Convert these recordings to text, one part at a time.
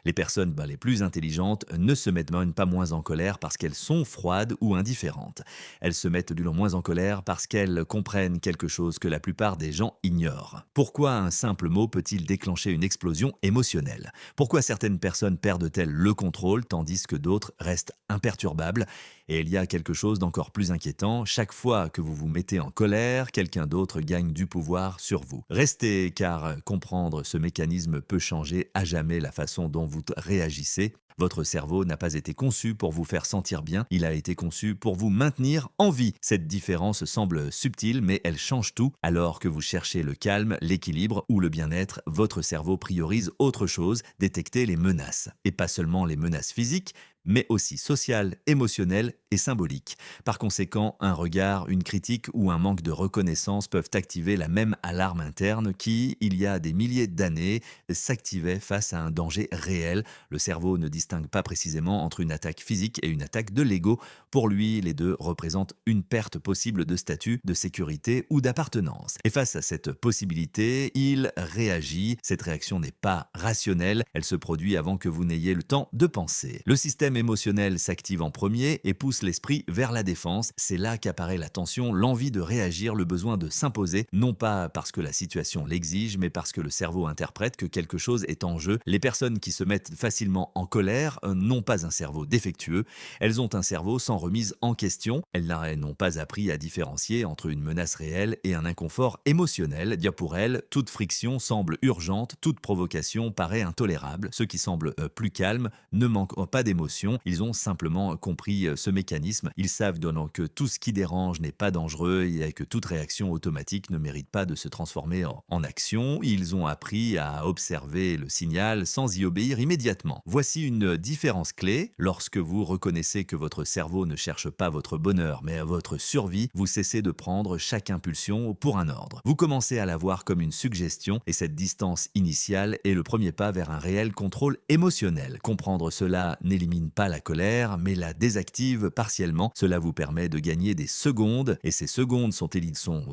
Les personnes les plus intelligentes ne se mettent même pas moins en colère parce qu'elles sont froides ou indifférentes. Elles se mettent du moins en colère parce qu'elles comprennent quelque chose que la plupart des gens ignorent. Pourquoi un simple mot peut-il déclencher une explosion émotionnelle? Pourquoi certaines personnes perdent-elles le contrôle tandis que d'autres restent imperturbables? Et il y a quelque chose d'encore plus inquiétant, chaque fois que vous vous mettez en colère, quelqu'un d'autre gagne du pouvoir sur vous. Restez, car comprendre ce mécanisme peut changer à jamais la façon dont vous réagissez. Votre cerveau n'a pas été conçu pour vous faire sentir bien, il a été conçu pour vous maintenir en vie. Cette différence semble subtile, mais elle change tout. Alors que vous cherchez le calme, l'équilibre ou le bien-être, votre cerveau priorise autre chose, détecter les menaces. Et pas seulement les menaces physiques, mais aussi sociales, émotionnelles et symboliques. Par conséquent, un regard, une critique ou un manque de reconnaissance peuvent activer la même alarme interne qui, il y a des milliers d'années, s'activait face à un danger réel. Le cerveau ne distingue pas précisément entre une attaque physique et une attaque de l'ego. Pour lui, les deux représentent une perte possible de statut, de sécurité ou d'appartenance. Et face à cette possibilité, il réagit. Cette réaction n'est pas rationnelle, elle se produit avant que vous n'ayez le temps de penser. Le système émotionnel s'active en premier et pousse l'esprit vers la défense. C'est là qu'apparaît la tension, l'envie de réagir, le besoin de s'imposer, non pas parce que la situation l'exige, mais parce que le cerveau interprète que quelque chose est en jeu. Les personnes qui se mettent facilement en colère n'ont pas un cerveau défectueux, elles ont un cerveau sans remise en question. Elles n'ont pas appris à différencier entre une menace réelle et un inconfort émotionnel. Dire pour elles, toute friction semble urgente, toute provocation paraît intolérable. Ceux qui semblent plus calmes ne manquent pas d'émotion. Ils ont simplement compris ce mécanisme. Ils savent donc que tout ce qui dérange n'est pas dangereux et que toute réaction automatique ne mérite pas de se transformer en action. Ils ont appris à observer le signal sans y obéir immédiatement. Voici une différence clé. Lorsque vous reconnaissez que votre cerveau ne cherche pas votre bonheur, mais votre survie, vous cessez de prendre chaque impulsion pour un ordre. Vous commencez à la voir comme une suggestion et cette distance initiale est le premier pas vers un réel contrôle émotionnel. Comprendre cela n'élimine pas la colère, mais la désactive partiellement. Cela vous permet de gagner des secondes, et ces secondes sont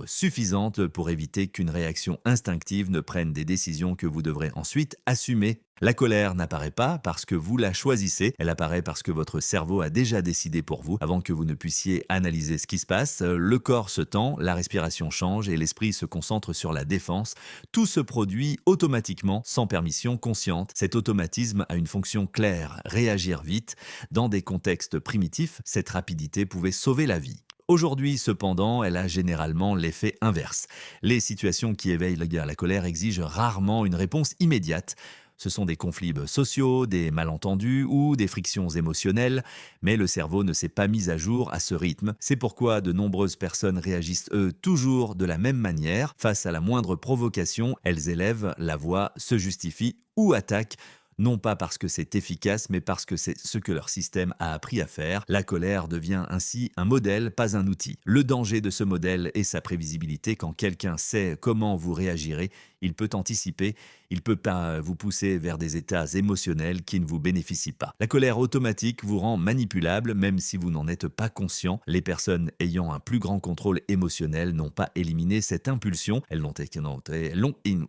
suffisantes pour éviter qu'une réaction instinctive ne prenne des décisions que vous devrez ensuite assumer. La colère n'apparaît pas parce que vous la choisissez, elle apparaît parce que votre cerveau a déjà décidé pour vous avant que vous ne puissiez analyser ce qui se passe. Le corps se tend, la respiration change et l'esprit se concentre sur la défense. Tout se produit automatiquement, sans permission consciente. Cet automatisme a une fonction claire, réagir vite. Dans des contextes primitifs, cette rapidité pouvait sauver la vie. Aujourd'hui, cependant, elle a généralement l'effet inverse. Les situations qui éveillent la colère exigent rarement une réponse immédiate. Ce sont des conflits sociaux, des malentendus ou des frictions émotionnelles, mais le cerveau ne s'est pas mis à jour à ce rythme. C'est pourquoi de nombreuses personnes réagissent toujours de la même manière. Face à la moindre provocation, elles élèvent la voix, se justifient ou attaquent, non pas parce que c'est efficace, mais parce que c'est ce que leur système a appris à faire. La colère devient ainsi un modèle, pas un outil. Le danger de ce modèle est sa prévisibilité. Quand quelqu'un sait comment vous réagirez, il peut anticiper, il peut pas vous pousser vers des états émotionnels qui ne vous bénéficient pas. La colère automatique vous rend manipulable, même si vous n'en êtes pas conscient. Les personnes ayant un plus grand contrôle émotionnel n'ont pas éliminé cette impulsion, elles l'ont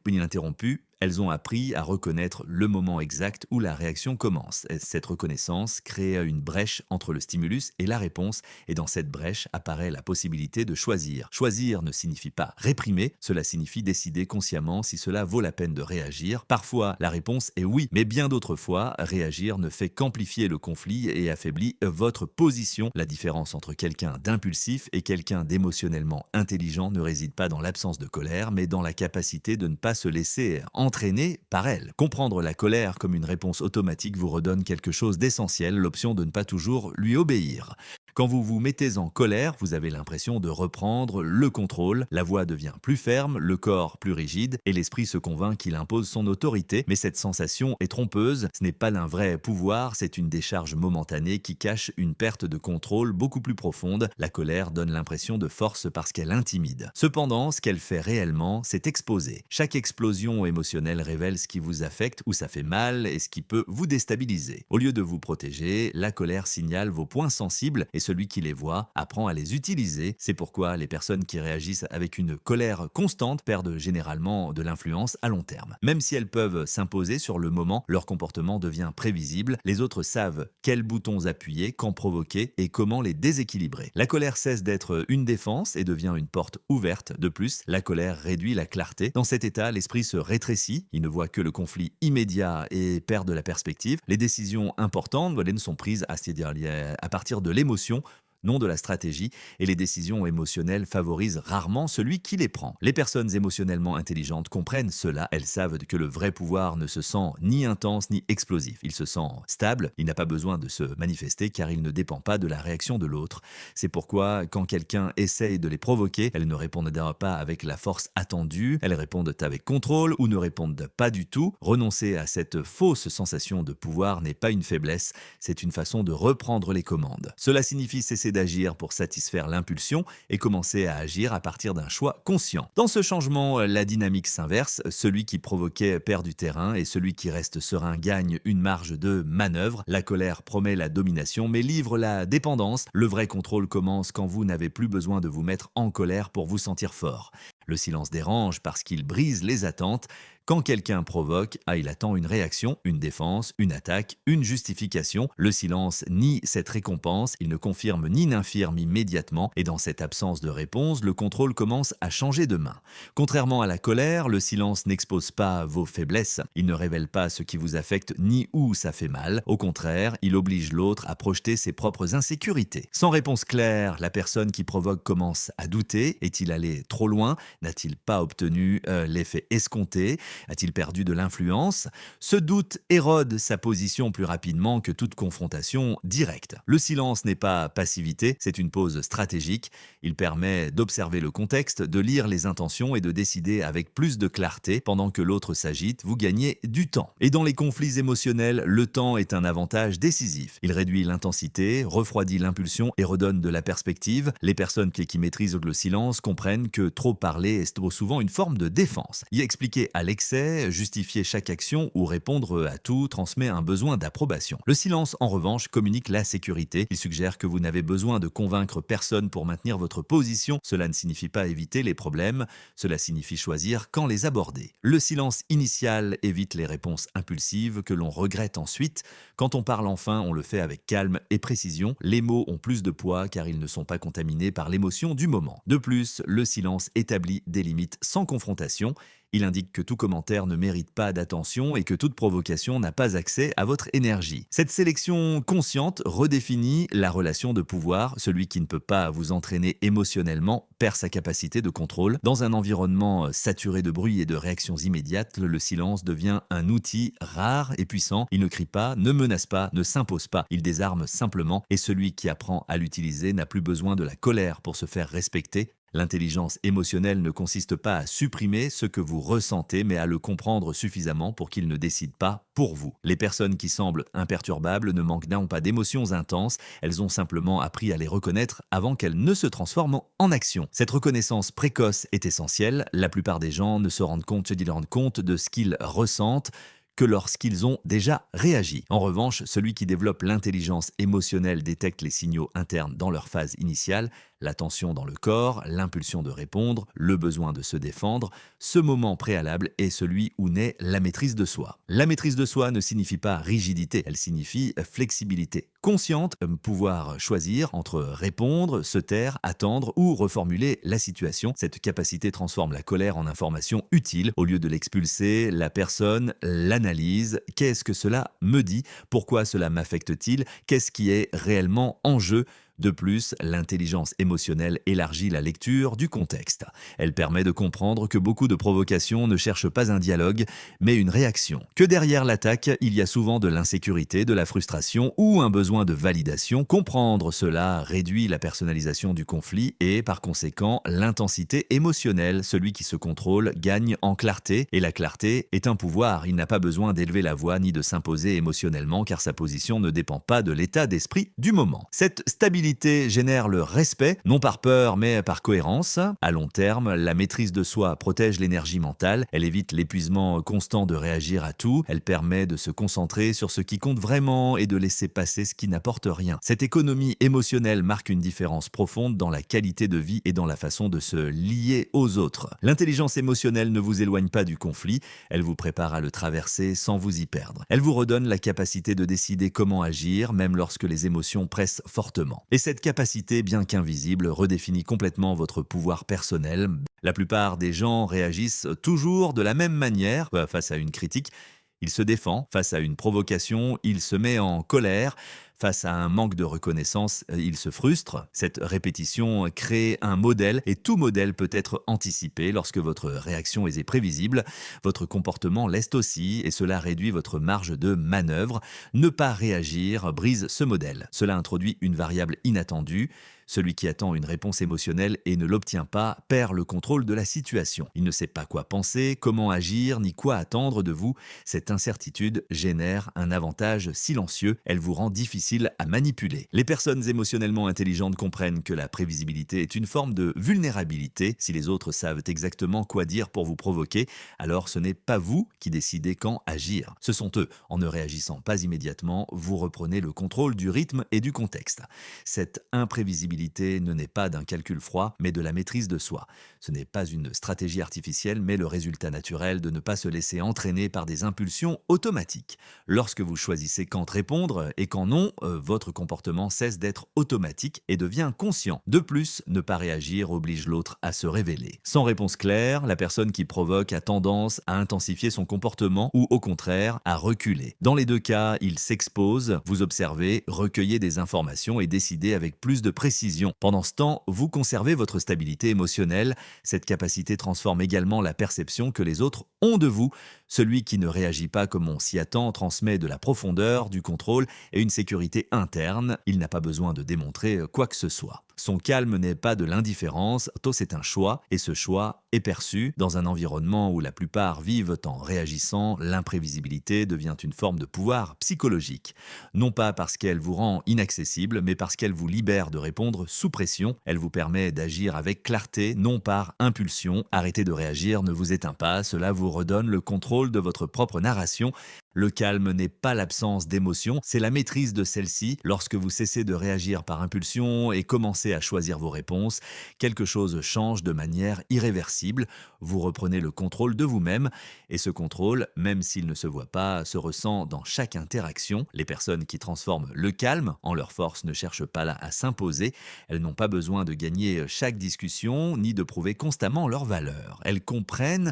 ininterrompue. Elles ont appris à reconnaître le moment exact où la réaction commence. Cette reconnaissance crée une brèche entre le stimulus et la réponse, et dans cette brèche apparaît la possibilité de choisir. Choisir ne signifie pas réprimer, cela signifie décider consciemment si cela vaut la peine de réagir. Parfois, la réponse est oui, mais bien d'autres fois, réagir ne fait qu'amplifier le conflit et affaiblit votre position. La différence entre quelqu'un d'impulsif et quelqu'un d'émotionnellement intelligent ne réside pas dans l'absence de colère, mais dans la capacité de ne pas se laisser entraîné par elle. Comprendre la colère comme une réponse automatique vous redonne quelque chose d'essentiel, l'option de ne pas toujours lui obéir. Quand vous vous mettez en colère, vous avez l'impression de reprendre le contrôle, la voix devient plus ferme, le corps plus rigide et l'esprit se convainc qu'il impose son autorité. Mais cette sensation est trompeuse, ce n'est pas un vrai pouvoir, c'est une décharge momentanée qui cache une perte de contrôle beaucoup plus profonde. La colère donne l'impression de force parce qu'elle intimide. Cependant, ce qu'elle fait réellement, c'est exposer. Chaque explosion émotionnelle révèle ce qui vous affecte, où ça fait mal et ce qui peut vous déstabiliser. Au lieu de vous protéger, la colère signale vos points sensibles et celui qui les voit apprend à les utiliser. C'est pourquoi les personnes qui réagissent avec une colère constante perdent généralement de l'influence à long terme. Même si elles peuvent s'imposer sur le moment, leur comportement devient prévisible. Les autres savent quels boutons appuyer, quand provoquer et comment les déséquilibrer. La colère cesse d'être une défense et devient une porte ouverte. De plus, la colère réduit la clarté. Dans cet état, l'esprit se rétrécit, il ne voit que le conflit immédiat et perd de la perspective. Les décisions importantes sont prises à partir de l'émotion, non de la stratégie, et les décisions émotionnelles favorisent rarement celui qui les prend. Les personnes émotionnellement intelligentes comprennent cela, elles savent que le vrai pouvoir ne se sent ni intense ni explosif, il se sent stable, il n'a pas besoin de se manifester car il ne dépend pas de la réaction de l'autre. C'est pourquoi quand quelqu'un essaye de les provoquer, elles ne répondent pas avec la force attendue, elles répondent avec contrôle ou ne répondent pas du tout. Renoncer à cette fausse sensation de pouvoir n'est pas une faiblesse, c'est une façon de reprendre les commandes. Cela signifie cesser d'agir pour satisfaire l'impulsion et commencer à agir à partir d'un choix conscient. Dans ce changement, la dynamique s'inverse, celui qui provoquait perd du terrain et celui qui reste serein gagne une marge de manœuvre. La colère promet la domination mais livre la dépendance. Le vrai contrôle commence quand vous n'avez plus besoin de vous mettre en colère pour vous sentir fort. Le silence dérange parce qu'il brise les attentes. Quand quelqu'un provoque, il attend une réaction, une défense, une attaque, une justification. Le silence nie cette récompense, il ne confirme ni n'infirme immédiatement, et dans cette absence de réponse, le contrôle commence à changer de main. Contrairement à la colère, le silence n'expose pas vos faiblesses, il ne révèle pas ce qui vous affecte ni où ça fait mal. Au contraire, il oblige l'autre à projeter ses propres insécurités. Sans réponse claire, la personne qui provoque commence à douter. Est-il allé trop loin? N'a-t-il pas obtenu l'effet escompté? A-t-il perdu de l'influence? Ce doute érode sa position plus rapidement que toute confrontation directe. Le silence n'est pas passivité, c'est une pause stratégique. Il permet d'observer le contexte, de lire les intentions et de décider avec plus de clarté. Pendant que l'autre s'agite, vous gagnez du temps. Et dans les conflits émotionnels, le temps est un avantage décisif. Il réduit l'intensité, refroidit l'impulsion et redonne de la perspective. Les personnes qui maîtrisent le silence comprennent que trop parler est trop souvent une forme de défense. Y expliquer à l'excès, justifier chaque action ou répondre à tout transmet un besoin d'approbation. Le silence, en revanche, communique la sécurité. Il suggère que vous n'avez besoin de convaincre personne pour maintenir votre position. Cela ne signifie pas éviter les problèmes, cela signifie choisir quand les aborder. Le silence initial évite les réponses impulsives que l'on regrette ensuite. Quand on parle enfin, on le fait avec calme et précision. Les mots ont plus de poids car ils ne sont pas contaminés par l'émotion du moment. De plus, le silence établit des limites sans confrontation. Il indique que tout commentaire ne mérite pas d'attention et que toute provocation n'a pas accès à votre énergie. Cette sélection consciente redéfinit la relation de pouvoir. Celui qui ne peut pas vous entraîner émotionnellement perd sa capacité de contrôle. Dans un environnement saturé de bruit et de réactions immédiates, le silence devient un outil rare et puissant. Il ne crie pas, ne menace pas, ne s'impose pas. Il désarme simplement et celui qui apprend à l'utiliser n'a plus besoin de la colère pour se faire respecter. L'intelligence émotionnelle ne consiste pas à supprimer ce que vous ressentez, mais à le comprendre suffisamment pour qu'il ne décide pas pour vous. Les personnes qui semblent imperturbables ne manquent pas d'émotions intenses, elles ont simplement appris à les reconnaître avant qu'elles ne se transforment en action. Cette reconnaissance précoce est essentielle, la plupart des gens ne se rendent compte de ce qu'ils ressentent que lorsqu'ils ont déjà réagi. En revanche, celui qui développe l'intelligence émotionnelle détecte les signaux internes dans leur phase initiale, la tension dans le corps, l'impulsion de répondre, le besoin de se défendre. Ce moment préalable est celui où naît la maîtrise de soi. La maîtrise de soi ne signifie pas rigidité, elle signifie flexibilité. Consciente, pouvoir choisir entre répondre, se taire, attendre ou reformuler la situation. Cette capacité transforme la colère en information utile. Au lieu de l'expulser, la personne l'analyse. Qu'est-ce que cela me dit? Pourquoi cela m'affecte-t-il? Qu'est-ce qui est réellement en jeu? De plus, l'intelligence émotionnelle élargit la lecture du contexte. Elle permet de comprendre que beaucoup de provocations ne cherchent pas un dialogue, mais une réaction. Que derrière l'attaque, il y a souvent de l'insécurité, de la frustration ou un besoin de validation. Comprendre cela réduit la personnalisation du conflit et, par conséquent, l'intensité émotionnelle. Celui qui se contrôle gagne en clarté, et la clarté est un pouvoir. Il n'a pas besoin d'élever la voix ni de s'imposer émotionnellement, car sa position ne dépend pas de l'état d'esprit du moment. Cette stabilité prévisibilité génère le respect, non par peur mais par cohérence. À long terme, la maîtrise de soi protège l'énergie mentale, elle évite l'épuisement constant de réagir à tout, elle permet de se concentrer sur ce qui compte vraiment et de laisser passer ce qui n'apporte rien. Cette économie émotionnelle marque une différence profonde dans la qualité de vie et dans la façon de se lier aux autres. L'intelligence émotionnelle ne vous éloigne pas du conflit, elle vous prépare à le traverser sans vous y perdre. Elle vous redonne la capacité de décider comment agir, même lorsque les émotions pressent fortement. Et cette capacité, bien qu'invisible, redéfinit complètement votre pouvoir personnel. La plupart des gens réagissent toujours de la même manière face à une critique. Il se défend face à une provocation, il se met en colère. Face à un manque de reconnaissance, il se frustre. Cette répétition crée un modèle et tout modèle peut être anticipé lorsque votre réaction est prévisible. Votre comportement l'est aussi et cela réduit votre marge de manœuvre. Ne pas réagir brise ce modèle. Cela introduit une variable inattendue. Celui qui attend une réponse émotionnelle et ne l'obtient pas perd le contrôle de la situation. Il ne sait pas quoi penser, comment agir, ni quoi attendre de vous. Cette incertitude génère un avantage silencieux. Elle vous rend difficile à manipuler. Les personnes émotionnellement intelligentes comprennent que la prévisibilité est une forme de vulnérabilité. Si les autres savent exactement quoi dire pour vous provoquer, alors ce n'est pas vous qui décidez quand agir. Ce sont eux. En ne réagissant pas immédiatement, vous reprenez le contrôle du rythme et du contexte. Cette imprévisibilité ne naît pas d'un calcul froid, mais de la maîtrise de soi. Ce n'est pas une stratégie artificielle, mais le résultat naturel de ne pas se laisser entraîner par des impulsions automatiques. Lorsque vous choisissez quand répondre et quand non, votre comportement cesse d'être automatique et devient conscient. De plus, ne pas réagir oblige l'autre à se révéler. Sans réponse claire, la personne qui provoque a tendance à intensifier son comportement ou au contraire à reculer. Dans les deux cas, il s'expose, vous observez, recueillez des informations et décidez avec plus de précision. Pendant ce temps, vous conservez votre stabilité émotionnelle. Cette capacité transforme également la perception que les autres ont de vous. Celui qui ne réagit pas comme on s'y attend transmet de la profondeur, du contrôle et une sécurité interne. Il n'a pas besoin de démontrer quoi que ce soit. Son calme n'est pas de l'indifférence, c'est un choix, et ce choix est perçu. Dans un environnement où la plupart vivent en réagissant, l'imprévisibilité devient une forme de pouvoir psychologique. Non pas parce qu'elle vous rend inaccessible, mais parce qu'elle vous libère de répondre sous pression. Elle vous permet d'agir avec clarté, non par impulsion. Arrêter de réagir ne vous éteint pas, cela vous redonne le contrôle de votre propre narration. Le calme n'est pas l'absence d'émotion, c'est la maîtrise de celle-ci. Lorsque vous cessez de réagir par impulsion et commencez à choisir vos réponses, quelque chose change de manière irréversible. Vous reprenez le contrôle de vous-même et ce contrôle, même s'il ne se voit pas, se ressent dans chaque interaction. Les personnes qui transforment le calme en leur force ne cherchent pas là à s'imposer. Elles n'ont pas besoin de gagner chaque discussion ni de prouver constamment leur valeur. Elles comprennent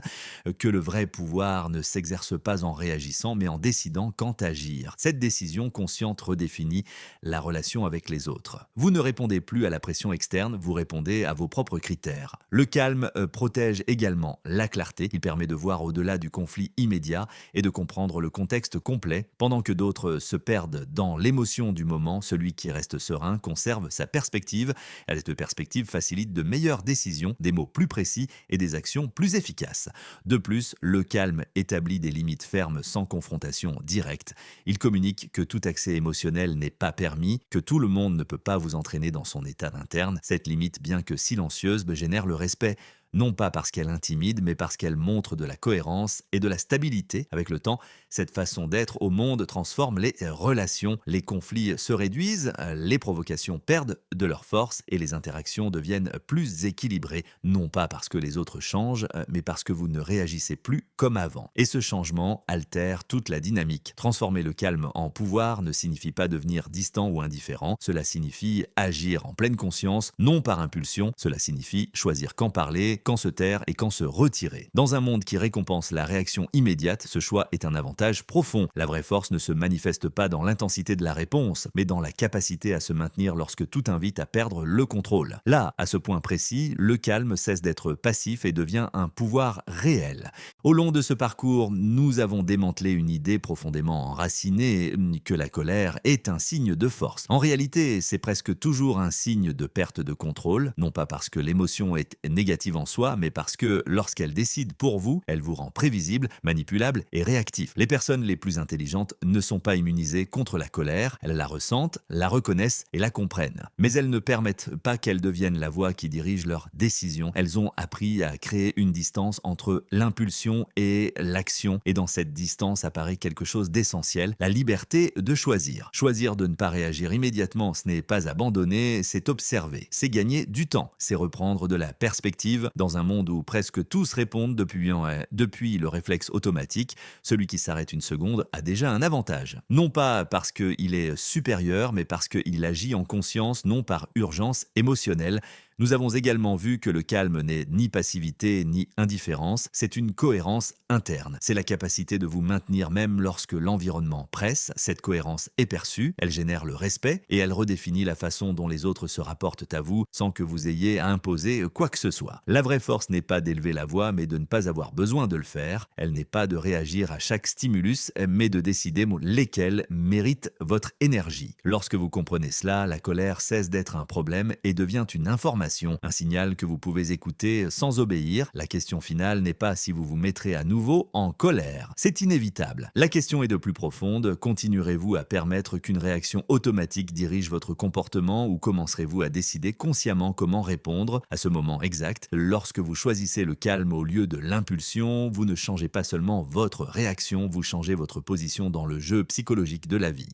que le vrai pouvoir ne s'exerce pas en réagissant mais en décidant quand agir. Cette décision consciente redéfinit la relation avec les autres. Vous ne répondez plus à la pression externe, vous répondez à vos propres critères. Le calme protège également la clarté. Il permet de voir au-delà du conflit immédiat et de comprendre le contexte complet. Pendant que d'autres se perdent dans l'émotion du moment, celui qui reste serein conserve sa perspective. Cette perspective facilite de meilleures décisions, des mots plus précis et des actions plus efficaces. De plus, le calme établit des limites fermes sans confrontation directe. Il communique que tout accès émotionnel n'est pas permis, que tout le monde ne peut pas vous entraîner dans son état interne. Cette limite, bien que silencieuse, génère le respect. Non pas parce qu'elle intimide, mais parce qu'elle montre de la cohérence et de la stabilité. Avec le temps, cette façon d'être au monde transforme les relations. Les conflits se réduisent, les provocations perdent de leur force et les interactions deviennent plus équilibrées. Non pas parce que les autres changent, mais parce que vous ne réagissez plus comme avant. Et ce changement altère toute la dynamique. Transformer le calme en pouvoir ne signifie pas devenir distant ou indifférent. Cela signifie agir en pleine conscience, non par impulsion. Cela signifie choisir quand parler, quand se taire et quand se retirer. Dans un monde qui récompense la réaction immédiate, ce choix est un avantage profond. La vraie force ne se manifeste pas dans l'intensité de la réponse, mais dans la capacité à se maintenir lorsque tout invite à perdre le contrôle. Là, à ce point précis, le calme cesse d'être passif et devient un pouvoir réel. Au long de ce parcours, nous avons démantelé une idée profondément enracinée que la colère est un signe de force. En réalité, c'est presque toujours un signe de perte de contrôle, non pas parce que l'émotion est négative en soi, mais parce que lorsqu'elle décide pour vous, elle vous rend prévisible, manipulable et réactif. Les personnes les plus intelligentes ne sont pas immunisées contre la colère, elles la ressentent, la reconnaissent et la comprennent. Mais elles ne permettent pas qu'elle devienne la voix qui dirige leurs décisions. Elles ont appris à créer une distance entre l'impulsion et l'action, et dans cette distance apparaît quelque chose d'essentiel, la liberté de choisir. Choisir de ne pas réagir immédiatement, ce n'est pas abandonner, c'est observer, c'est gagner du temps, c'est reprendre de la perspective dans un monde où presque tous répondent depuis le réflexe automatique. Celui qui s'arrête une seconde a déjà un avantage. Non pas parce qu'il est supérieur, mais parce qu'il agit en conscience, non par urgence émotionnelle. Nous avons également vu que le calme n'est ni passivité ni indifférence, c'est une cohérence interne. C'est la capacité de vous maintenir même lorsque l'environnement presse. Cette cohérence est perçue, elle génère le respect et elle redéfinit la façon dont les autres se rapportent à vous sans que vous ayez à imposer quoi que ce soit. La vraie force n'est pas d'élever la voix mais de ne pas avoir besoin de le faire. Elle n'est pas de réagir à chaque stimulus mais de décider lesquels méritent votre énergie. Lorsque vous comprenez cela, la colère cesse d'être un problème et devient une information. Un signal que vous pouvez écouter sans obéir. La question finale n'est pas si vous vous mettrez à nouveau en colère. C'est inévitable. La question est de plus profonde. Continuerez-vous à permettre qu'une réaction automatique dirige votre comportement ou commencerez-vous à décider consciemment comment répondre à ce moment exact? Lorsque vous choisissez le calme au lieu de l'impulsion, vous ne changez pas seulement votre réaction, vous changez votre position dans le jeu psychologique de la vie.